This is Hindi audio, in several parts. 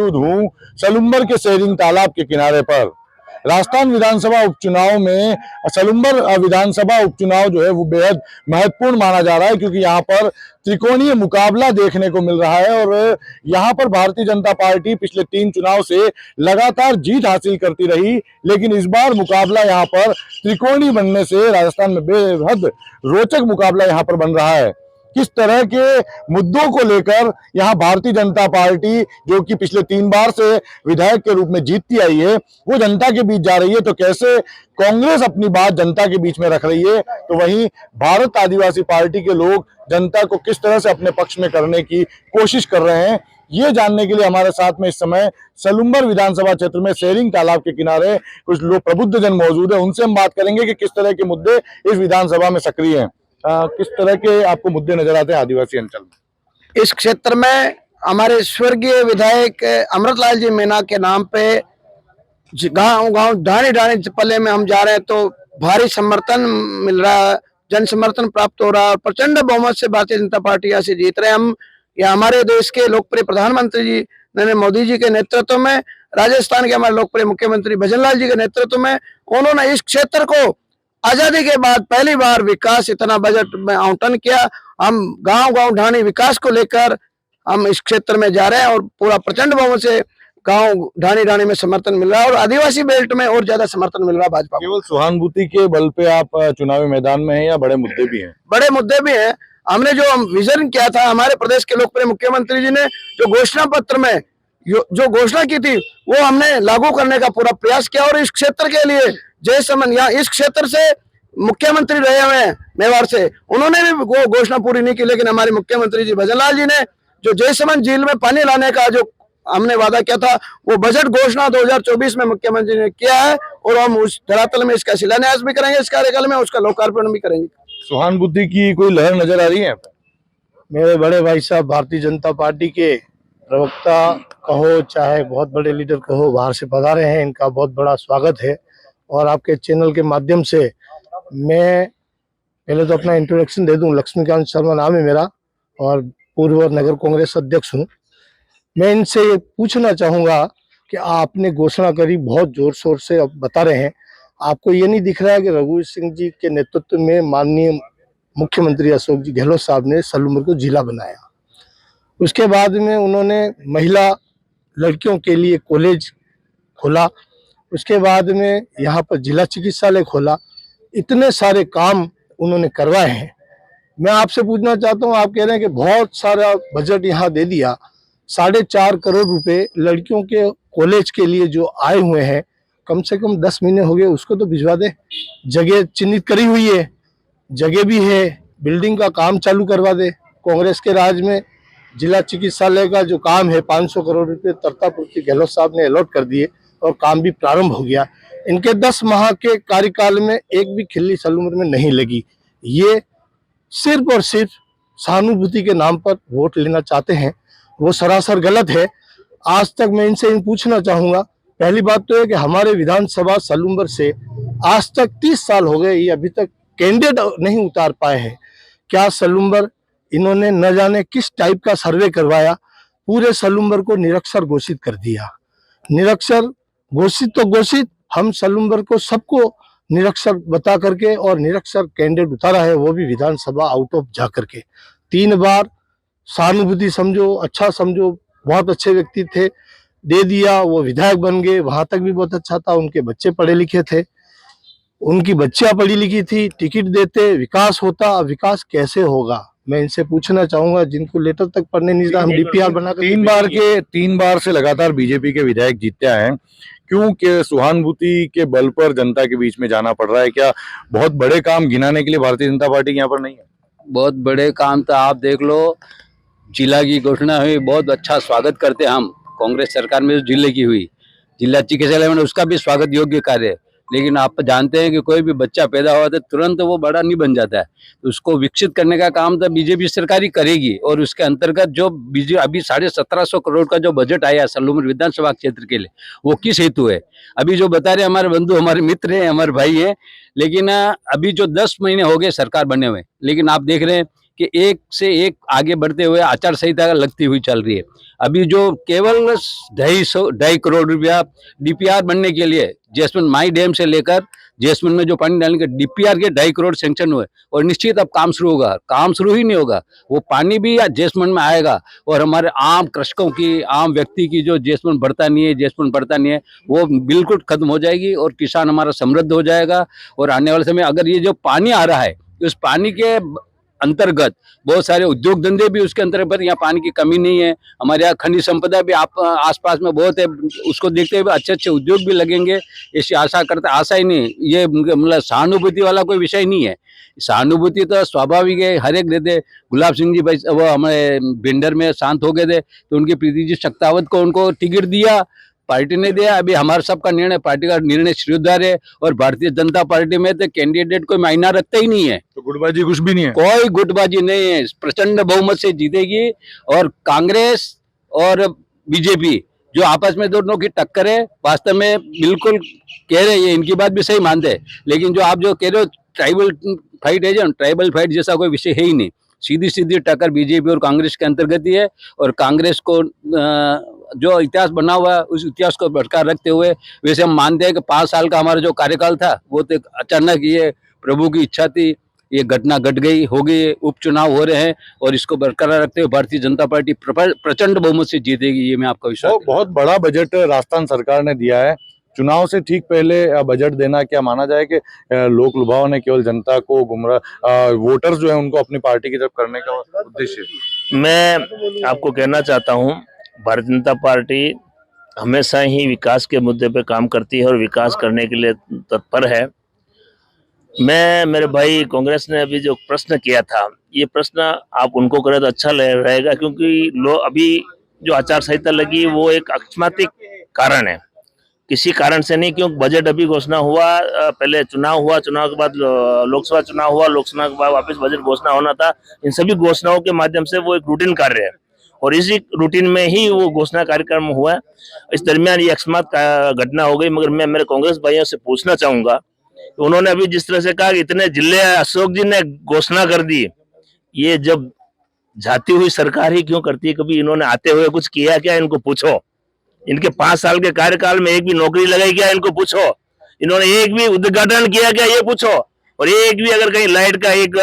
मौजूद हूँ सलुम्बर के सेरिंग तालाब के किनारे पर। राजस्थान विधानसभा उपचुनाव में सलुम्बर विधानसभा उपचुनाव जो है वो बेहद महत्वपूर्ण माना जा रहा है, क्योंकि यहाँ पर त्रिकोणीय मुकाबला देखने को मिल रहा है और यहाँ पर भारतीय जनता पार्टी पिछले 3 चुनाव से लगातार जीत हासिल करती रही, लेकिन इस बार मुकाबला यहाँ पर त्रिकोणीय बनने से राजस्थान में बेहद रोचक मुकाबला यहाँ पर बन रहा है। किस तरह के मुद्दों को लेकर यहाँ भारतीय जनता पार्टी, जो कि पिछले 3 बार से विधायक के रूप में जीतती आई है, वो जनता के बीच जा रही है, तो कैसे कांग्रेस अपनी बात जनता के बीच में रख रही है, तो वहीं भारत आदिवासी पार्टी के लोग जनता को किस तरह से अपने पक्ष में करने की कोशिश कर रहे हैं, ये जानने के लिए हमारे साथ में इस समय सलुम्बर विधानसभा क्षेत्र में सेरिंग तालाब के किनारे कुछ लोग प्रबुद्ध जन मौजूद है। उनसे हम बात करेंगे कि किस तरह के मुद्दे इस विधानसभा में सक्रिय हैं। किस तरह के आपको मुद्दे नजर आते हैं आदिवासी अंचल में? इस क्षेत्र में हमारे स्वर्गीय विधायक अमृतलाल जी मीणा के नाम पे गांव ढाणी पल्ले में हम जा रहे हैं, तो भारी समर्थन मिल रहा है, जन समर्थन प्राप्त हो रहा है और प्रचंड बहुमत से भारतीय जनता पार्टी यहाँ से जीत रहे हैं। हम या हमारे देश के लोकप्रिय प्रधानमंत्री जी नरेंद्र मोदी जी के नेतृत्व में, राजस्थान के हमारे लोकप्रिय मुख्यमंत्री भजनलाल जी के नेतृत्व में, उन्होंने इस क्षेत्र को आजादी के बाद पहली बार विकास इतना बजट में आवंटन किया। हम गांव ढाणी विकास को लेकर हम इस क्षेत्र में जा रहे हैं और पूरा प्रचंड बहुमत से गांव ढाणी में समर्थन मिल रहा है और आदिवासी बेल्ट में और ज्यादा समर्थन मिल रहा है भाजपा। केवल सहानुभूति के बल पे आप चुनावी मैदान में हैं या बड़े मुद्दे भी हैं? बड़े मुद्दे भी हैं। हमने जो विजन किया था, हमारे प्रदेश के लोकप्रिय मुख्यमंत्री जी ने जो घोषणा पत्र में जो घोषणा की थी, वो हमने लागू करने का पूरा प्रयास किया और इस क्षेत्र के लिए जय समन, यहाँ इस क्षेत्र से मुख्यमंत्री रहे हुए हैं मेवाड़ से, उन्होंने भी वो घोषणा पूरी नहीं की, लेकिन हमारे मुख्यमंत्री जी भजनलाल जी ने जो जय समन झील में पानी लाने का जो हमने वादा किया था, वो बजट घोषणा 2024 में मुख्यमंत्री ने किया है और हम उस धरातल में इसका शिलान्यास भी करेंगे, इस कार्यकाल में उसका लोकार्पण भी करेंगे। सहानुभूति की कोई लहर नजर आ रही है? मेरे बड़े भाई साहब भारतीय जनता पार्टी के प्रवक्ता कहो चाहे बहुत बड़े लीडर कहो, बाहर से पधारे हैं, इनका बहुत बड़ा स्वागत है। और आपके चैनल के माध्यम से मैं पहले तो अपना इंट्रोडक्शन दे दूं। लक्ष्मीकांत शर्मा नाम है मेरा और पूर्व नगर कांग्रेस अध्यक्ष हूं। मैं इनसे ये पूछना चाहूँगा कि आपने घोषणा करी, बहुत जोर शोर से अब बता रहे हैं, आपको ये नहीं दिख रहा है कि रघुवीर सिंह जी के नेतृत्व में माननीय मुख्यमंत्री अशोक जी गहलोत साहब ने सलुम्बर को जिला बनाया, उसके बाद में उन्होंने महिला लड़कियों के लिए कॉलेज खोला, उसके बाद में यहाँ पर जिला चिकित्सालय खोला, इतने सारे काम उन्होंने करवाए हैं। मैं आपसे पूछना चाहता हूँ, आप कह रहे हैं कि बहुत सारा बजट यहाँ दे दिया, 4.5 करोड़ रुपए लड़कियों के कॉलेज के लिए जो आए हुए हैं, कम से कम 10 महीने हो गए, उसको तो भिजवा दे। जगह चिन्हित करी हुई है, जगह भी है, बिल्डिंग का काम चालू करवा दे। कांग्रेस के राज में जिला चिकित्सालय का जो काम है 500 करोड़ रुपए तरतापुर्ति गहलोत साहब ने अलॉट कर दिए और काम भी प्रारंभ हो गया। इनके 10 माह के कार्यकाल में एक भी खिल्ली सलुम्बर में नहीं लगी। ये सिर्फ और सिर्फ सहानुभूति के नाम पर वोट लेना चाहते हैं, वो सरासर गलत है। आज तक मैं इनसे पूछना चाहूंगा, पहली बात तो है कि हमारे विधानसभा सलुम्बर से आज तक 30 साल हो गए, ये अभी तक कैंडिडेट नहीं उतार पाए हैं। क्या सलुम्बर इन्होंने न जाने किस टाइप का सर्वे करवाया, पूरे सलुम्बर को निरक्षर घोषित कर दिया। निरक्षर घोषित तो घोषित, हम सलुम्बर को सबको निरक्षर बता करके और निरक्षर कैंडिडेट उतारा है, वो भी विधानसभा आउट ऑफ जा करके। 3 बार सहानुभूति समझो, अच्छा समझो, बहुत अच्छे व्यक्ति थे, दे दिया, वो विधायक बन गए, वहां तक भी बहुत अच्छा था, उनके बच्चे पढ़े लिखे थे, उनकी बच्चियां पढ़ी लिखी थी, टिकट देते विकास होता। विकास कैसे होगा, मैं इनसे पूछना चाहूंगा, जिनको लेटर तक पढ़ने नहीं था, हम डीपीआर बनाकर 3 बार से लगातार बीजेपी के विधायक जीतते आए हैं, क्योंकि सहानुभूति के बल पर जनता के बीच में जाना पड़ रहा है? क्या बहुत बड़े काम गिनाने के लिए भारतीय जनता पार्टी यहाँ पर नहीं है? बहुत बड़े काम तो आप देख लो, जिला की घोषणा हुई, बहुत अच्छा स्वागत करते हम कांग्रेस सरकार में जो जिले की हुई, जिला चिकित्सालय में उसका भी स्वागत योग्य कार्य है। लेकिन आप जानते हैं कि कोई भी बच्चा पैदा हुआ तो तुरंत वो बड़ा नहीं बन जाता है, तो उसको विकसित करने का काम तो बीजेपी सरकार ही करेगी। और उसके अंतर्गत जो अभी 1750 करोड़ का जो बजट आया सलुम्बर विधानसभा क्षेत्र के लिए, वो किस हेतु है? अभी जो बता रहे हमारे बंधु, हमारे मित्र हैं, हमारे भाई हैं, लेकिन अभी जो 10 महीने हो गए सरकार बने हुए, लेकिन आप देख रहे हैं कि एक से एक आगे बढ़ते हुए आचार संहिता लगती हुई चल रही है। अभी जो केवल 250 करोड़ रुपया डीपीआर बनने के लिए जैस्मिन माई डैम से लेकर जैस्मिन में जो पानी डालने के डीपीआर के 2.5 करोड़ सैंक्शन हुए और निश्चित अब काम शुरू होगा। काम शुरू ही नहीं होगा, वो पानी भी जैस्मिन में आएगा और हमारे आम कृषकों की, आम व्यक्ति की जो जैस्मिन बढ़ता नहीं है वो बिल्कुल खत्म हो जाएगी और किसान हमारा समृद्ध हो जाएगा। और आने वाले समय अगर ये जो पानी आ रहा है उस पानी के अंतर्गत बहुत सारे उद्योग धंधे भी उसके अंतर्गत, यहाँ पानी की कमी नहीं है। हमारे यहाँ खनिज संपदा भी आप आसपास में बहुत है, उसको देखते हुए अच्छे अच्छे उद्योग भी लगेंगे, ऐसी आशा करते। आशा ही नहीं, ये मतलब सहानुभूति वाला कोई विषय नहीं है। सहानुभूति तो स्वाभाविक है, हर एक देते। गुलाब सिंह जी भाई वो हमारे भिंडर में शांत हो गए थे तो उनके प्रीति जी शक्तावत को उनको टिकट दिया, पार्टी ने दिया। अभी हमारा सबका निर्णय, पार्टी का निर्णय श्रीधार है और भारतीय जनता पार्टी में तो कैंडिडेट कोई मायना रखता ही नहीं है। तो गुटबाजी कुछ भी नहीं है, कोई गुटबाजी नहीं है, प्रचंड बहुमत से जीतेगी। और कांग्रेस और बीजेपी जो आपस में दोनों की टक्कर है, वास्तव में बिल्कुल कह रहे हैं, इनकी बात भी सही मानते हैं, लेकिन जो आप जो कह रहे हो ट्राइबल फाइट है, जो ट्राइबल फाइट जैसा कोई विषय है ही नहीं। सीधी सीधी टक्कर बीजेपी और कांग्रेस के अंतर्गत ही है। और कांग्रेस को जो इतिहास बना हुआ है उस इतिहास को बरकरार रखते हुए, वैसे हम मानते हैं कि 5 साल का हमारा जो कार्यकाल था वो तो अचानक ये प्रभु की इच्छा थी, ये घटना घट गई, हो गई, उपचुनाव हो रहे हैं और इसको बरकरार रखते हुए भारतीय जनता पार्टी प्रचंड बहुमत से जीतेगी, ये मैं आपका विश्वास तो बहुत बड़ा बजट राजस्थान सरकार ने दिया है। चुनाव से ठीक पहले बजट देना, क्या माना जाए कि लोक लुभाव ने केवल जनता को गुमराह, वोटर्स जो है उनको अपनी पार्टी की तरफ करने का उद्देश्य? मैं आपको कहना चाहता हूं, भारतीय जनता पार्टी हमेशा ही विकास के मुद्दे पे काम करती है और विकास करने के लिए तत्पर है। मैं, मेरे भाई कांग्रेस ने अभी जो प्रश्न किया था, ये प्रश्न आप उनको करें तो अच्छा रहेगा, क्योंकि अभी जो आचार संहिता लगी वो एक अकस्मात कारण है, किसी कारण से नहीं। क्योंकि बजट अभी घोषणा हुआ, पहले चुनाव हुआ, चुनाव के बाद लोकसभा चुनाव हुआ, लोकसभा के बाद वापस बजट घोषणा होना था। इन सभी घोषणाओं के माध्यम से वो एक रूटीन कार्य है और इसी रूटीन में ही वो घोषणा कार्यक्रम हुआ। इस दरमियान ये अकस्मात घटना हो गई। मगर मैं मेरे कांग्रेस भाइयों से पूछना चाहूंगा, उन्होंने अभी जिस तरह से कहा कि इतने जिले अशोक जी ने घोषणा कर दी, ये जब जाती हुई सरकार ही क्यों करती है? कभी इन्होंने आते हुए कुछ किया क्या? इनको पूछो। इनके 5 साल के कार्यकाल में एक भी नौकरी लगाई क्या? इनको पूछो। इन्होंने एक भी उद्घाटन किया क्या? ये पूछो। और एक भी अगर कहीं लाइट का एक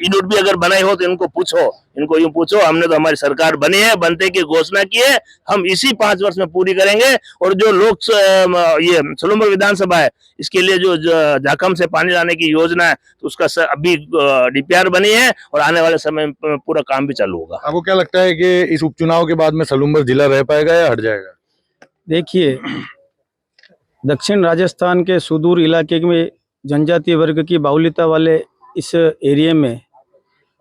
यूनिट भी अगर बनाई हो तो इनको पूछो। इनको यूं पूछो, हमने तो हमारी सरकार बनी है, बनते की घोषणा की है, हम इसी 5 वर्ष में पूरी करेंगे। और जो ये सलूम्बर विधानसभा है, इसके लिए जो झाकम से पानी लाने की योजना है, तो उसका अभी डीपीआर बनी है और आने वाले समय में पूरा काम भी चालू होगा। आपको क्या लगता है कि इस उपचुनाव के बाद में सलूम्बर जिला रह पाएगा या हट जाएगा? देखिए, दक्षिण राजस्थान के सुदूर इलाके में जनजातीय वर्ग की बाहुल्यता वाले इस एरिया में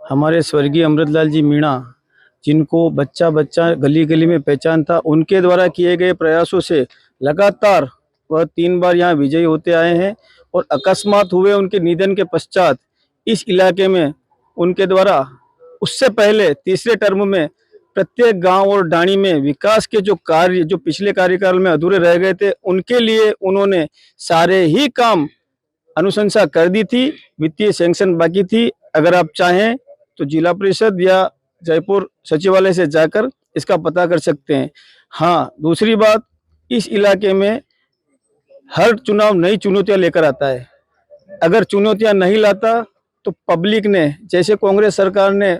हमारे स्वर्गीय अमृतलाल जी मीणा, जिनको बच्चा बच्चा गली गली में पहचान था, उनके द्वारा किए गए प्रयासों से लगातार वह 3 बार यहाँ विजयी होते आए हैं। और अकस्मात हुए उनके निधन के पश्चात इस इलाके में उनके द्वारा उससे पहले तीसरे टर्म में प्रत्येक गांव और डाणी में विकास के जो कार्य जो पिछले कार्यकाल में अधूरे रह गए थे, उनके लिए उन्होंने सारे ही काम अनुशंसा कर दी थी। वित्तीय सैंक्शन बाकी थी। अगर आप चाहें तो जिला परिषद या जयपुर सचिवालय से जाकर इसका पता कर सकते हैं। हाँ, दूसरी बात, इस इलाके में हर चुनाव नई चुनौतियां लेकर आता है। अगर चुनौतियां नहीं लाता तो पब्लिक ने, जैसे कांग्रेस सरकार ने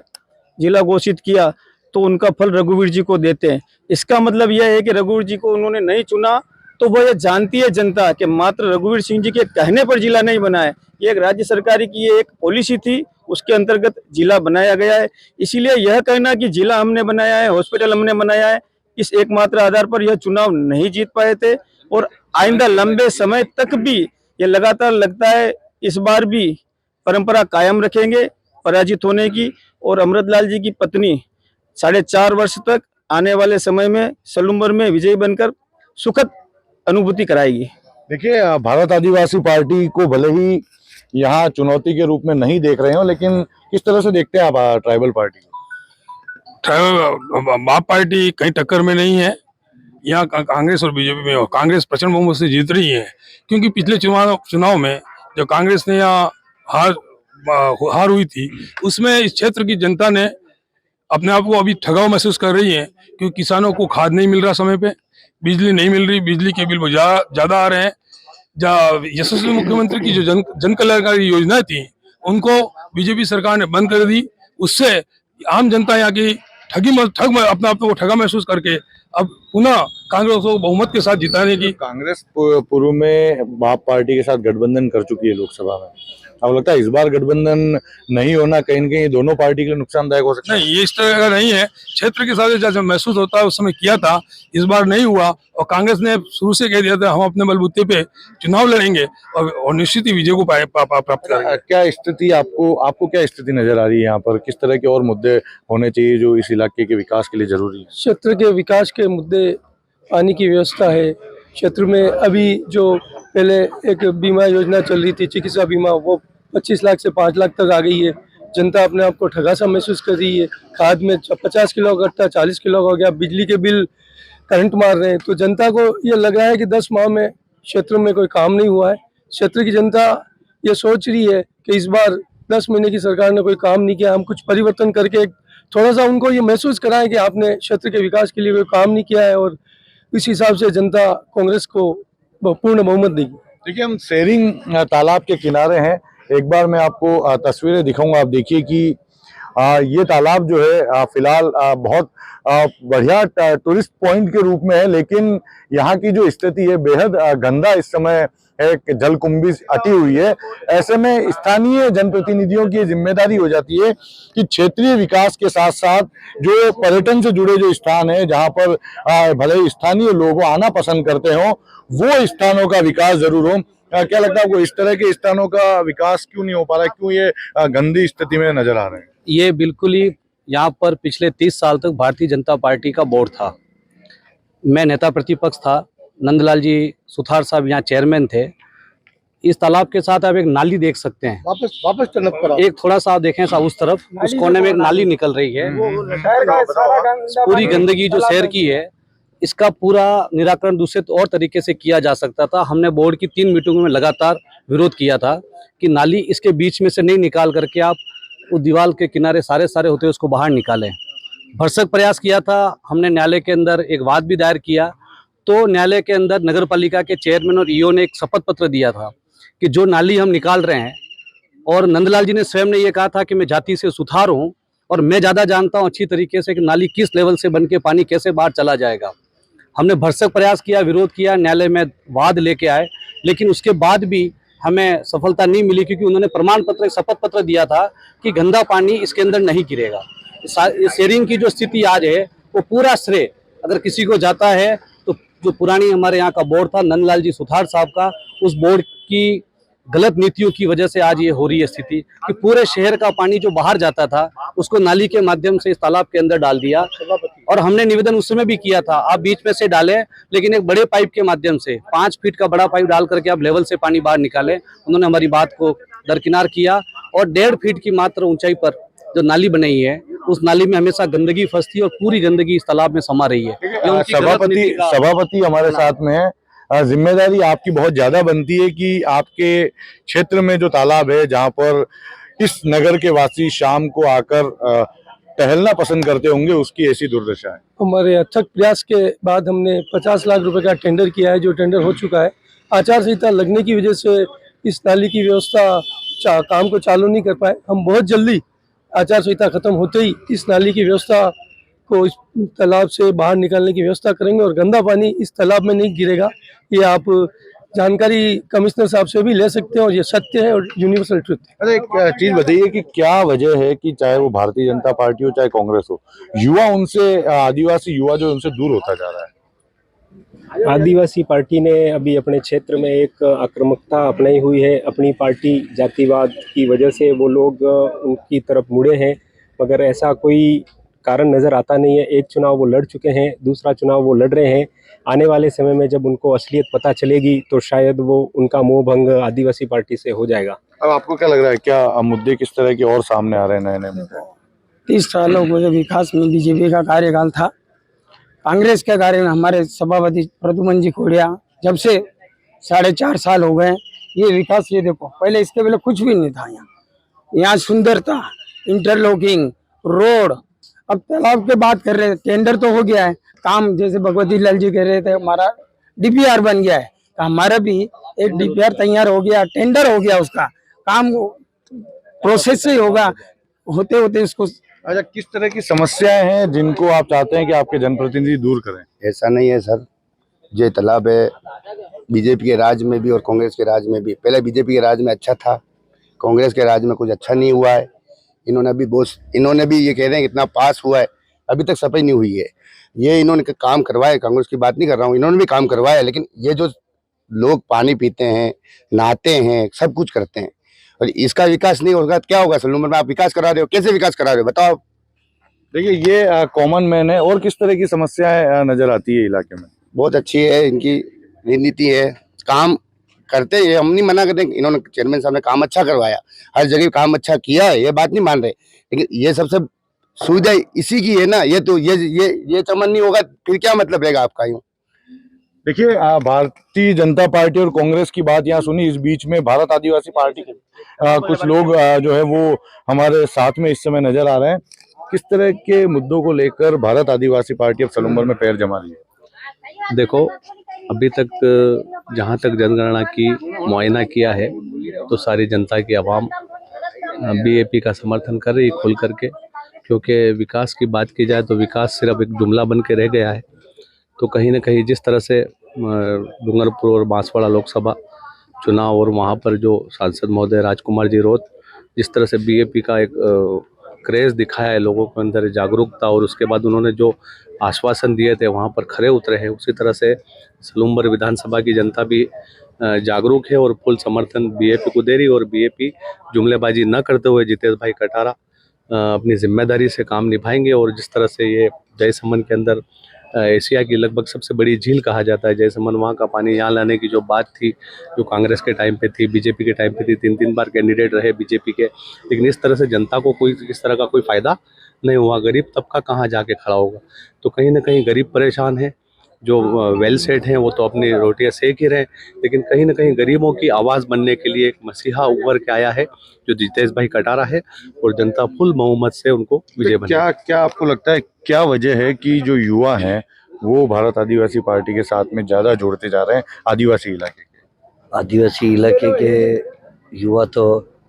जिला घोषित किया, तो उनका फल रघुवीर जी को देते हैं। इसका मतलब यह है कि रघुवीर जी को उन्होंने नहीं चुना तो वो ये जानती है जनता कि मात्र रघुवीर सिंह जी के कहने पर जिला नहीं बना है। ये एक राज्य सरकार की ये एक पॉलिसी थी, उसके अंतर्गत जिला बनाया गया है। इसीलिए यह कहना कि जिला हमने बनाया है, हॉस्पिटल हमने बनाया है, इस एकमात्र आधार पर यह चुनाव नहीं जीत पाए थे। और आइंदा लंबे समय तक भी ये लगातार लगता है इस बार भी परंपरा कायम रखेंगे पराजित होने की। और अमृतलाल जी की पत्नी 4.5 वर्ष तक आने वाले समय में सलूम्बर में विजयी बनकर सुखद अनुभूति कराएगी। देखिए, भारत आदिवासी पार्टी को भले ही यहाँ चुनौती के रूप में नहीं देख रहे हो, लेकिन किस तरह से देखते हैं आप ट्राइबल पार्टी को? ट्राइबल आप पार्टी कहीं टक्कर में नहीं है। यहाँ कांग्रेस और बीजेपी में कांग्रेस प्रचंड बहुमत से जीत रही है, क्योंकि पिछले चुनाव में जो कांग्रेस ने यहाँ हार हार हुई थी, उसमें इस क्षेत्र की जनता ने अपने आप को अभी ठगाव महसूस कर रही है, क्योंकि किसानों को खाद नहीं मिल रहा समय पे, बिजली नहीं मिल रही, बिजली के बिल ज्यादा आ रहे हैं। यशस्वी मुख्यमंत्री की जो जन कल्याणकारी योजनाएं थी उनको बीजेपी सरकार ने बंद कर दी। उससे आम जनता यहाँ की अपने आप को ठगा महसूस करके अब पुनः कांग्रेस को बहुमत के साथ जिताने की कांग्रेस पूर्व में बाप पार्टी के साथ गठबंधन कर चुकी है लोकसभा में। अब लगता है इस बार गठबंधन नहीं होना कहीं न कहीं दोनों पार्टी के लिए नुकसानदायक हो सकता है। नहीं, ये इस तरह का नहीं है। क्षेत्र के साथ जैसे महसूस होता है उस समय किया था, इस बार नहीं हुआ। और कांग्रेस ने शुरू से कह दिया था हम अपने बलबूते पे चुनाव लड़ेंगे और निश्चित ही विजय को प्राप्त करेंगे। क्या स्थिति आपको क्या स्थिति नजर आ रही है यहाँ पर? किस तरह के और मुद्दे होने चाहिए जो इस इलाके के विकास के लिए जरूरी है? क्षेत्र के विकास के मुद्दे, पानी की व्यवस्था है क्षेत्र में। अभी जो पहले एक बीमा योजना चल रही थी, चिकित्सा बीमा, वो 25 लाख से 5 लाख तक आ गई है। जनता अपने आप को ठगा सा महसूस कर रही है। खाद में 50 किलो का घटता 40 किलो का हो गया। बिजली के बिल करंट मार रहे हैं। तो जनता को ये लग रहा है कि 10 माह में क्षेत्र में कोई काम नहीं हुआ है। क्षेत्र की जनता ये सोच रही है कि इस बार 10 महीने की सरकार ने कोई काम नहीं किया, हम कुछ परिवर्तन करके थोड़ा सा उनको ये महसूस कराएं कि आपने क्षेत्र के विकास के लिए कोई काम नहीं किया है, और इस हिसाब से जनता कांग्रेस को पूर्ण बहुमत देगी। देखिए, हम सेरिंग तालाब के किनारे हैं। एक बार मैं आपको तस्वीरें दिखाऊंगा। आप देखिए कि ये तालाब जो है फिलहाल बहुत बढ़िया टूरिस्ट पॉइंट के रूप में है, लेकिन यहाँ की जो स्थिति है बेहद गंदा इस समय एक जलकुंभी अटी हुई है। ऐसे में स्थानीय जनप्रतिनिधियों की जिम्मेदारी हो जाती है कि क्षेत्रीय विकास के साथ साथ जो पर्यटन से जुड़े जो स्थान है जहाँ पर भले स्थानीय लोग आना पसंद करते हो, वो स्थानों का विकास जरूर हो। क्या लगता है आपको, इस तरह के स्थानों का विकास क्यों नहीं हो पा रहा है? क्यों ये गंदी स्थिति में नजर आ रहे हैं? ये बिल्कुल ही यहाँ पर पिछले 30 साल तक भारतीय जनता पार्टी का बोर्ड था। मैं नेता प्रतिपक्ष था। नंदलाल जी सुथार साहब यहाँ चेयरमैन थे। इस तालाब के साथ आप एक नाली देख सकते हैं। वापस टनक पर एक थोड़ा सा आप देखें साहब उस तरफ, उस कोने में एक नाली निकल रही है। पूरी गंदगी जो शहर की है, इसका पूरा निराकरण दूसरे और तरीके से किया जा सकता था। हमने बोर्ड की 3 मीटिंगों में लगातार विरोध किया था कि नाली इसके बीच में से नहीं निकाल करके आप उस दीवार के किनारे सारे होते उसको बाहर निकालें। भरसक प्रयास किया था हमने। न्यायालय के अंदर एक वाद भी दायर किया, तो न्यायालय के अंदर नगर पालिका के चेयरमैन और ईओ ने एक शपथ पत्र दिया था कि जो नाली हम निकाल रहे हैं, और नंदलाल जी ने स्वयं ने ये कहा था कि मैं जाति से सुथार हूँ और मैं ज़्यादा जानता हूँ अच्छी तरीके से कि नाली किस लेवल से बन के पानी कैसे बाहर चला जाएगा। हमने भरसक प्रयास किया, विरोध किया, न्यायालय में वाद लेके आए, लेकिन उसके बाद भी हमें सफलता नहीं मिली, क्योंकि उन्होंने प्रमाण पत्र, शपथ पत्र दिया था कि गंदा पानी इसके अंदर नहीं गिरेगा। शेयरिंग की जो स्थिति आज है वो पूरा श्रेय अगर किसी को जाता है तो जो पुरानी हमारे यहाँ का बोर्ड था नंदलाल जी सुथार साहब का, उस बोर्ड की गलत नीतियों की वजह से आज ये हो रही है स्थिति कि पूरे शहर का पानी जो बाहर जाता था उसको नाली के माध्यम से इस तालाब के अंदर डाल दिया। और हमने निवेदन उस समय भी किया था, आप बीच में से डालें, लेकिन एक बड़े पाइप के माध्यम से 5 फीट का बड़ा पाइप डाल करके आप लेवल से पानी बाहर निकालें। उन्होंने हमारी बात को दरकिनार किया, और 1.5 फीट की मात्र ऊंचाई पर जो नाली बनाई है उस नाली में हमेशा गंदगी फंसती है और पूरी गंदगी इस तालाब में समा रही है। सभापति हमारे साथ में है। जिम्मेदारी आपकी बहुत ज्यादा बनती है कि आपके क्षेत्र में जो तालाब है जहाँ पर इस नगर के वासी शाम को आकर टहलना पसंद करते होंगे, उसकी ऐसी दुर्दशा है। हमारे अथक प्रयास के बाद हमने 50 लाख रुपए का टेंडर किया है, जो टेंडर हो चुका है। आचार संहिता लगने की वजह से इस नाली की व्यवस्था काम को चालू नहीं कर पाए। हम बहुत जल्दी आचार संहिता खत्म होते ही इस नाली की व्यवस्था को इस तालाब से बाहर निकालने की व्यवस्था करेंगे, और गंदा पानी इस तालाब में नहीं गिरेगा। ये आप जानकारी कमिश्नर साहब से भी ले सकते हैं, और ये सत्य है और यूनिवर्सल ट्रुथ है। अरे एक चीज बताइए कि क्या वजह है कि चाहे वो भारतीय जनता पार्टी हो चाहे कांग्रेस हो, युवा उनसे, आदिवासी युवा जो उनसे दूर होता जा रहा है? आदिवासी पार्टी ने अभी अपने क्षेत्र में एक आक्रामकता अपनाई हुई है। अपनी पार्टी जातिवाद की वजह से वो लोग उनकी तरफ मुड़े हैं, मगर ऐसा कोई कारण नज़र आता नहीं है। एक चुनाव वो लड़ चुके हैं, दूसरा चुनाव वो लड़ रहे हैं। आने वाले समय में जब उनको असलियत पता चलेगी तो शायद वो उनका मोह भंग आदिवासी पार्टी से हो जाएगा। अब आपको क्या लग रहा है, क्या मुद्दे किस तरह के और सामने आ रहे हैं नए मुद्दे? 30 सालों को जो विकास में बीजेपी का कार्यकाल था, कांग्रेस के कार्य में हमारे सभापति प्रद्युमन जी खोड़िया जब से 4.5 साल हो गए, ये विकास, ये देखो, पहले इसके पहले कुछ भी नहीं था यहाँ। यहाँ सुंदरता, इंटरलॉकिंग, रोड। अब तालाब की बात कर रहे हैं, टेंडर तो हो गया है, काम जैसे भगवती लाल जी कह रहे थे हमारा डीपीआर बन गया है, तो हमारा भी एक डीपीआर तैयार हो गया, टेंडर हो गया, उसका काम प्रोसेस से ही होगा, होते होते उसको। अच्छा, किस तरह की समस्याएं हैं जिनको आप चाहते हैं कि आपके जनप्रतिनिधि दूर करें? ऐसा नहीं है सर, जो तालाब है बीजेपी के राज में भी और कांग्रेस के राज में भी, पहले बीजेपी के राज में अच्छा था, कांग्रेस के राज में कुछ अच्छा नहीं हुआ है। इन्होंने भी ये कह रहे हैं कितना पास हुआ है, अभी तक सफाई नहीं हुई है। ये इन्होंने काम करवाया, कांग्रेस की बात नहीं कर रहा हूँ, इन्होंने भी काम करवाया, लेकिन ये जो लोग पानी पीते हैं, नहाते हैं, सब कुछ करते हैं, और इसका विकास नहीं होगा तो क्या होगा? सलूमर में आप विकास करा रहे हो, कैसे विकास करा रहे हो बताओ? देखिए, ये कॉमन मैन है। और किस तरह की समस्याएं नजर आती है इलाके में? बहुत अच्छी है इनकी रणनीति है, काम करते हैं, हम नहीं मना करते। इन्होंने चेयरमैन साहब ने काम अच्छा करवाया, हर जगह काम अच्छा किया है, ये बात नहीं मान रहे, लेकिन ये सबसे सुविधा इसी की है ना। ये तो ये चमन नहीं होगा फिर क्या मतलब रहेगा आपका? यूँ देखिए, भारतीय जनता पार्टी और कांग्रेस की बात यहाँ सुनी, इस बीच में भारत आदिवासी पार्टी के कुछ लोग जो है वो हमारे साथ में इस समय नजर आ रहे हैं। किस तरह के मुद्दों को लेकर भारत आदिवासी पार्टी अब सलूमर में पैर जमा रही है? देखो, अभी तक जहाँ तक जनगणना की मुआयना किया है तो सारी जनता की आवाम बीएपी का समर्थन कर रही है खुल करके, क्योंकि विकास की बात की जाए तो विकास सिर्फ एक जुमला बन के रह गया है। तो कहीं ना कहीं जिस तरह से डूंगरपुर और बांसवाड़ा लोकसभा चुनाव और वहाँ पर जो सांसद महोदय राजकुमार जी रोत जिस तरह से बीएपी का एक क्रेज़ दिखाया है, लोगों के अंदर जागरूकता, और उसके बाद उन्होंने जो आश्वासन दिए थे वहाँ पर खरे उतरे हैं, उसी तरह से सलूमर विधानसभा की जनता भी जागरूक है और फुल समर्थन बीएपी को दे रही है। और बीएपी जुमलेबाजी न करते हुए जितेश भाई कटारा अपनी जिम्मेदारी से काम निभाएंगे। और जिस तरह से ये जयसमंद के अंदर एशिया की लगभग सबसे बड़ी झील कहा जाता है जयसमंद, वहाँ का पानी यहाँ लाने की जो बात थी, जो कांग्रेस के टाइम पे थी, बीजेपी के टाइम पे थी, 3 बार कैंडिडेट रहे बीजेपी के, लेकिन इस तरह से जनता को कोई इस तरह का कोई फायदा नहीं हुआ। गरीब तबका कहाँ जाके खड़ा होगा? तो कहीं ना कहीं गरीब परेशान है, जो वेल सेट हैं वो तो अपनी रोटियां सेक ही रहे, लेकिन कहीं ना कहीं गरीबों की आवाज़ बनने के लिए एक मसीहा उभर के आया है जो जितेश भाई कटारा है, और जनता फुल बहुमत से उनको विजय बना। क्या आपको लगता है क्या वजह है कि जो युवा हैं वो भारत आदिवासी पार्टी के साथ में ज्यादा जोड़ते जा रहे हैं आदिवासी इलाके के? आदिवासी इलाके के युवा तो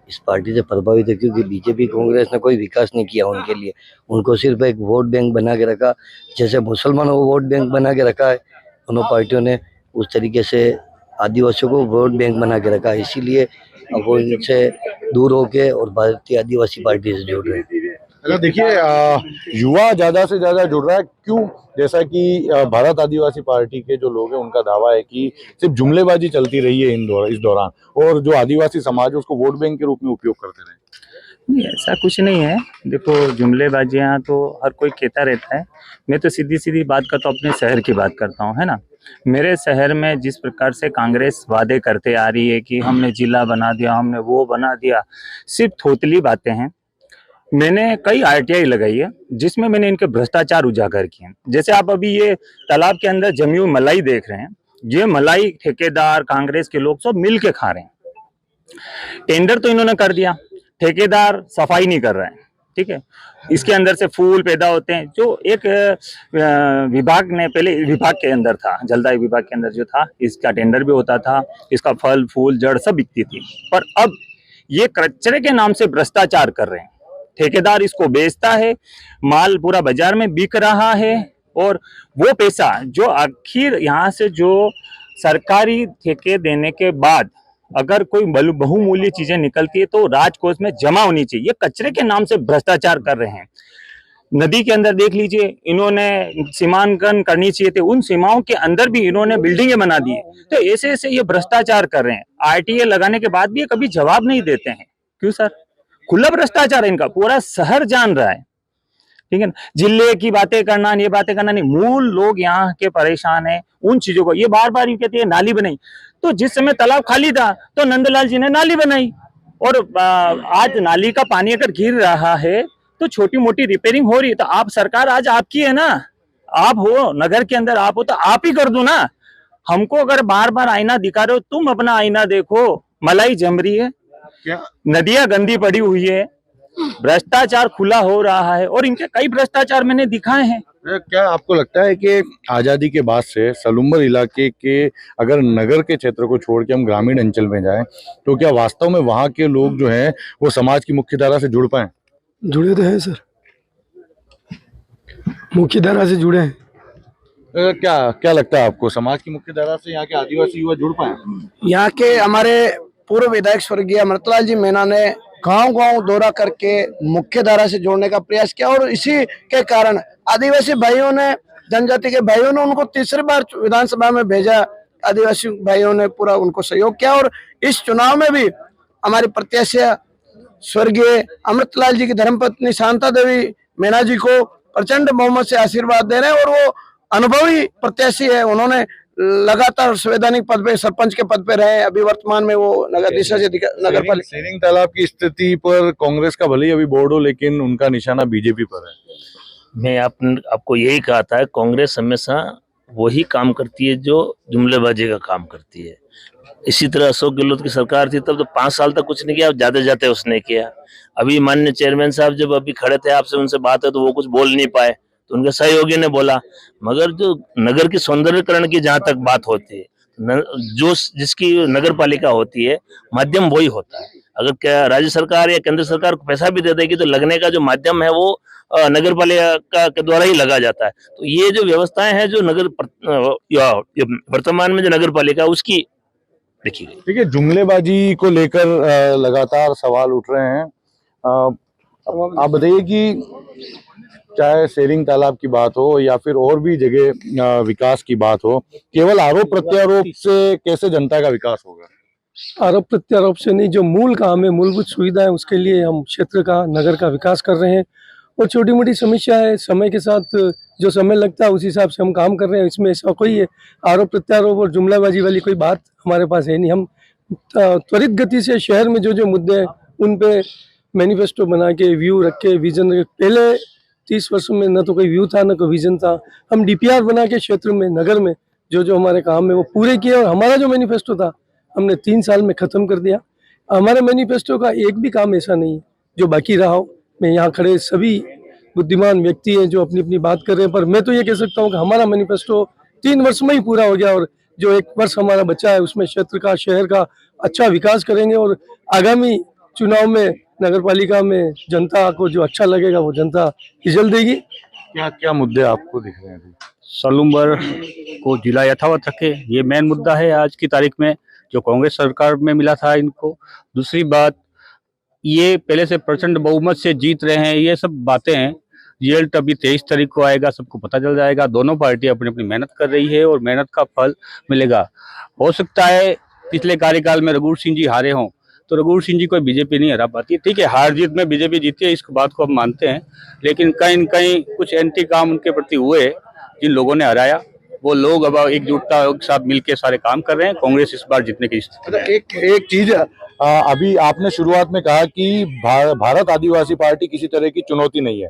इस पार्टी से प्रभावित है, क्योंकि बीजेपी कांग्रेस ने कोई विकास नहीं किया उनके लिए, उनको सिर्फ एक वोट बैंक बना के रखा। जैसे मुसलमानों को वोट बैंक बना के रखा है दोनों पार्टियों ने, उस तरीके से आदिवासियों को वोट बैंक बना के रखा है। इसीलिए अब वो इनसे दूर होके और भारतीय आदिवासी पार्टी से जुड़ रहे हैं। अच्छा, देखिए, युवा ज्यादा से ज्यादा जुड़ रहा है, क्यों? जैसा कि भारत आदिवासी पार्टी के जो लोग हैं उनका दावा है कि सिर्फ जुमलेबाजी चलती रही है इस दौरान, और जो आदिवासी समाज है उसको वोट बैंक के रूप में उपयोग करते रहे। नहीं, ऐसा कुछ नहीं है। देखो, जुमलेबाजियाँ तो हर कोई कहता रहता है। मैं तो सीधी सीधी बात करता हूँ, अपने शहर की बात करता हूँ, है ना। मेरे शहर में जिस प्रकार से कांग्रेस वादे करते आ रही है कि हमने जिला बना दिया, हमने वो बना दिया, सिर्फ थोतली बातें हैं। मैंने कई आरटीआई लगाई है जिसमें मैंने इनके भ्रष्टाचार उजागर किए। जैसे आप अभी ये तालाब के अंदर जमी हुई मलाई देख रहे हैं, ये मलाई ठेकेदार कांग्रेस के लोग सब मिल के खा रहे हैं। टेंडर तो इन्होंने कर दिया, ठेकेदार सफाई नहीं कर रहा है, ठीक है। इसके अंदर से फूल पैदा होते हैं, जो एक विभाग ने पहले विभाग के अंदर था, जलदाय विभाग के अंदर जो था, इसका टेंडर भी होता था, इसका फल फूल जड़ सब बिकती थी। पर अब ये कचरे के नाम से भ्रष्टाचार कर रहे हैं। ठेकेदार इसको बेचता है, माल पूरा बाजार में बिक रहा है, और वो पैसा जो आखिर यहाँ से जो सरकारी ठेके देने के बाद अगर कोई बहुमूल्य चीजें निकलती है तो राजकोष में जमा होनी चाहिए। ये कचरे के नाम से भ्रष्टाचार कर रहे हैं। नदी के अंदर देख लीजिए, इन्होंने सीमांकन करनी चाहिए थे, उन सीमाओं के अंदर भी इन्होंने बिल्डिंगें बना दी है। तो ऐसे ऐसे ये भ्रष्टाचार कर रहे हैं। आरटीए लगाने के बाद भी ये कभी जवाब नहीं देते हैं। क्यों सर? खुला भ्रष्टाचार है इनका, पूरा शहर जान रहा है, ठीक है ना। जिले की बातें करना, ये बातें करना नहीं, मूल लोग यहाँ के परेशान है उन चीजों को। ये बार बार ये कहती है नाली बनाई, तो जिस समय तालाब खाली था तो नंदलाल जी ने नाली बनाई, और आज नाली का पानी अगर गिर रहा है तो छोटी मोटी रिपेयरिंग हो रही है। तो आप सरकार आज आपकी है ना, आप हो नगर के अंदर, आप हो तो आप ही कर दो ना। हमको अगर बार बार आईना दिखा रहे हो, तुम अपना आईना देखो। मलाई जम रही है, क्या नदियां गंदी पड़ी हुई है, भ्रष्टाचार खुला हो रहा है और इनके कई भ्रष्टाचार मैंने दिखाए हैं। क्या आपको लगता है कि आजादी के बाद से सलूम्बर इलाके के अगर नगर के क्षेत्र को छोड़ के हम ग्रामीण अंचल में जाएं तो क्या वास्तव में वहां के लोग जो हैं वो समाज की मुख्य धारा से जुड़ पाए? जुड़े तो हैं सर, मुख्य धारा से जुड़े हैं। क्या क्या लगता है आपको, समाज की मुख्य धारा से यहाँ के आदिवासी युवा जुड़ पाए? यहाँ के हमारे पूर्व विधायक स्वर्गीय अमृतलाल जी मीणा ने गांव-गांव दौरा करके मुख्य धारा से जोड़ने का प्रयास किया और इसी के कारण आदिवासी भाइयों ने, जनजाति के भाइयों ने उनको तीसरी बार विधानसभा में भेजा। आदिवासी भाइयों ने पूरा उनको सहयोग किया और इस चुनाव में भी हमारी प्रत्याशी स्वर्गीय अमृतलाल जी की धर्मपत्नी शांता देवी मीणा जी को प्रचंड बहुमत से आशीर्वाद दे रहे हैं और वो अनुभवी प्रत्याशी है। उन्होंने लगातार संवैधानिक पद पे, सरपंच के पद पे रहे। अभी वर्तमान में वो नगर पालिका सेरिंग तालाब की स्थिति पर कांग्रेस का भले ही अभी बोर्ड हो लेकिन उनका निशाना बीजेपी पर है। मैं आपको यही कहा था, कांग्रेस हमेशा वही काम करती है जो जुमलेबाजी का काम करती है। इसी तरह अशोक गहलोत की सरकार थी तब तो 5 साल तक कुछ नहीं किया, जाते जाते उसने किया। अभी माननीय चेयरमैन साहब जब अभी खड़े थे, आपसे उनसे बात है तो वो कुछ बोल नहीं पाए, तो उनके सहयोगी ने बोला। मगर जो नगर की सौंदर्यकरण की जहां तक बात होती है, जो जिसकी नगर पालिका होती है, माध्यम वही होता है। अगर क्या राज्य सरकार या केंद्र सरकार को पैसा भी दे देगी तो लगने का जो माध्यम है वो नगर पालिका के द्वारा ही लगा जाता है। तो ये जो व्यवस्थाएं हैं जो वर्तमान में जो नगर पालिका उसकी देखी गई। ठीक है, जुमलेबाजी को लेकर लगातार सवाल उठ रहे हैं। आप बताइए कि चाहे सेरिंग तालाब की बात हो या फिर और भी जगह विकास की बात हो, केवल आरोप प्रत्यारोप से कैसे जनता का विकास होगा? आरोप प्रत्यारोप से नहीं, जो मूल काम है, मूलभूत सुविधाएं, उसके लिए हम क्षेत्र का, नगर का विकास कर रहे हैं। और छोटी मोटी समस्या है, समय के साथ जो समय लगता है उस हिसाब से हम काम कर रहे हैं। इसमें ऐसा कोई आरोप प्रत्यारोप और जुमलाबाजी वाली कोई बात हमारे पास है नहीं। हम त्वरित गति से शहर में जो जो मुद्दे हैं उन पे मैनिफेस्टो बना के, व्यू रख के, विजन रख के, पहले 30 वर्षों में न तो कोई व्यू था न कोई विजन था। हम डीपीआर बना के क्षेत्र में, नगर में जो जो हमारे काम है वो पूरे किए और हमारा जो मैनिफेस्टो था हमने 3 साल में खत्म कर दिया। हमारे मैनिफेस्टो का एक भी काम ऐसा नहीं है जो बाकी रहा हो। मैं यहाँ खड़े सभी बुद्धिमान व्यक्ति हैं जो अपनी अपनी बात कर रहे हैं, पर मैं तो ये कह सकता हूँ कि हमारा मैनिफेस्टो 3 वर्ष में ही पूरा हो गया और जो 1 वर्ष हमारा बचा है उसमें क्षेत्र का, शहर का अच्छा विकास करेंगे और आगामी चुनाव में नगर पालिका में जनता को जो अच्छा लगेगा वो जनता रिजल्ट देगी। क्या क्या मुद्दे आपको दिख रहे हैं? सलूम्बर को जिला यथावत रखे, ये मेन मुद्दा है आज की तारीख में, जो कांग्रेस सरकार में मिला था इनको। दूसरी बात, ये पहले से प्रचंड बहुमत से जीत रहे हैं, ये सब बातें हैं। रिजल्ट अभी 23 तारीख को आएगा, सबको पता चल जाएगा। दोनों पार्टी अपनी अपनी मेहनत कर रही है और मेहनत का फल मिलेगा। हो सकता है पिछले कार्यकाल में रघुवर सिंह जी हारे हों, तो रघुवर सिंह जी को बीजेपी नहीं हरा पाती। ठीक है, हार जीत में बीजेपी जीती है, इस बात को हम मानते हैं, लेकिन कहीं न कहीं कुछ एंटी काम उनके प्रति हुए जिन लोगों ने हराया। वो लोग अब एकजुटता के साथ मिलकर सारे काम कर रहे हैं। कांग्रेस इस बार जीतने की स्थिति है। एक चीज अभी आपने शुरुआत में कहा कि भारत आदिवासी पार्टी किसी तरह की चुनौती नहीं है,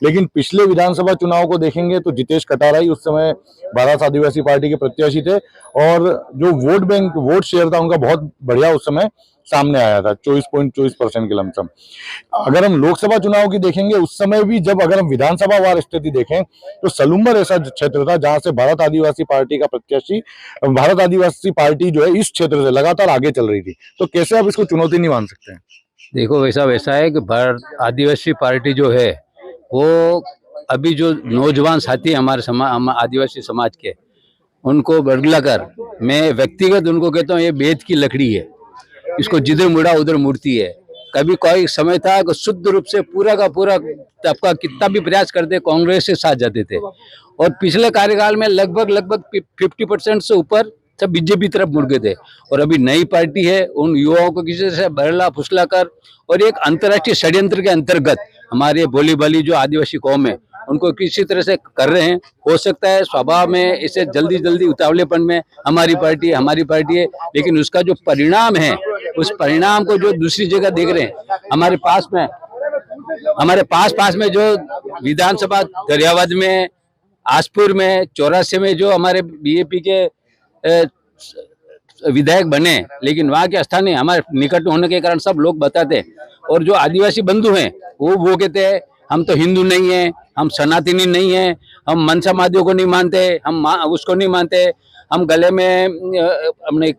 लेकिन पिछले विधानसभा चुनाव को देखेंगे तो जितेश कटारा ही उस समय भारत आदिवासी पार्टी के प्रत्याशी थे और जो वोट बैंक, वोट शेयर था उनका बहुत बढ़िया उस समय सामने आया था, 24.24% के लमसम। अगर हम लोकसभा चुनाव की देखेंगे उस समय भी, जब अगर हम विधानसभा वार स्थिति देखें तो सलूम्बर ऐसा क्षेत्र था जहां से भारत आदिवासी पार्टी का प्रत्याशी, भारत आदिवासी पार्टी जो है इस क्षेत्र से लगातार आगे चल रही थी। तो कैसे आप इसको चुनौती नहीं मान सकते हैं? देखो, वैसा है कि भारत आदिवासी पार्टी जो है वो अभी जो नौजवान साथी हैं हमारे आदिवासी समाज के, उनको बदला कर, मैं व्यक्तिगत उनको कहता हूँ ये बेत की लकड़ी है, इसको जिधर मुड़ा उधर मुड़ती है। कभी कोई समय था कि शुद्ध रूप से पूरा का पूरा तबका कितना भी प्रयास करते कांग्रेस से साथ जाते थे और पिछले कार्यकाल में लगभग 50% से ऊपर सब बीजेपी तरफ मुड़ गए थे। और अभी नई पार्टी है, उन युवाओं को किसी से बहला फुसला कर और एक अंतर्राष्ट्रीय षड्यंत्र के अंतर्गत हमारे बोली भाली जो आदिवासी कौम है उनको किसी तरह से कर रहे हैं। हो सकता है स्वभाव में इसे जल्दी उतावलेपन में हमारी पार्टी है, लेकिन उसका जो परिणाम है उस परिणाम को जो दूसरी जगह देख रहे हैं, हमारे पास में जो विधानसभा दरियावाद में, आसपुर में, चौरासे में जो हमारे बीजेपी के विधायक बने, लेकिन वहाँ के स्थानीय हमारे निकट होने के कारण सब लोग बताते हैं। और जो आदिवासी बंधु हैं वो कहते हैं हम तो हिंदू नहीं है, हम सनातनी नहीं है, हम मनसा महादेव को नहीं मानते, हम उसको नहीं मानते, हम गले में अपने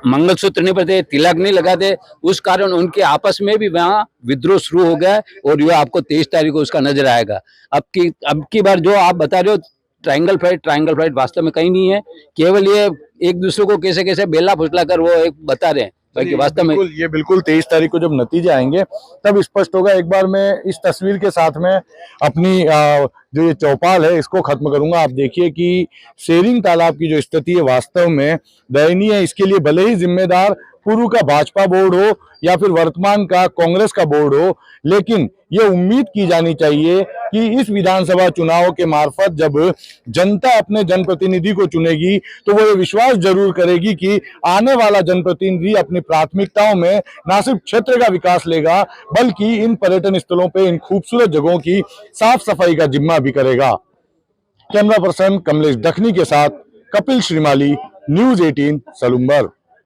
मंगलसूत्र नहीं पहनते, तिलक नहीं लगाते। उस कारण उनके आपस में भी वहाँ विद्रोह शुरू हो गया और ये आपको 23 तारीख को उसका नजर आएगा। अब की बार जो आप बता रहे हो ट्रायंगल फाइट वास्तव में कहीं नहीं है, केवल ये एक दूसरे को कैसे कैसे बेला फुसला कर वो एक बता रहे हैं, बाकी वास्तव में ये बिल्कुल 23 तारीख को जब नतीजे आएंगे तब स्पष्ट होगा। एक बार मैं इस तस्वीर के साथ में अपनी जो ये चौपाल है इसको खत्म करूंगा। आप देखिए कि सेरिंग तालाब की जो स्थिति है वास्तव में दयनीय है। इसके लिए भले ही जिम्मेदार पूर्व का भाजपा बोर्ड हो या फिर वर्तमान का कांग्रेस का बोर्ड हो, लेकिन ये उम्मीद की जानी चाहिए कि इस विधानसभा चुनाव के मार्फत जब जनता अपने जनप्रतिनिधि को चुनेगी तो वो ये विश्वास जरूर करेगी कि आने वाला जनप्रतिनिधि अपनी प्राथमिकताओं में न सिर्फ क्षेत्र का विकास लेगा बल्कि इन पर्यटन स्थलों पे इन खूबसूरत जगहों की साफ सफाई का जिम्मा भी करेगा। कैमरा पर्सन कमलेश दखनी के साथ कपिल श्रीमाली, न्यूज़ 18 सलूम्बर।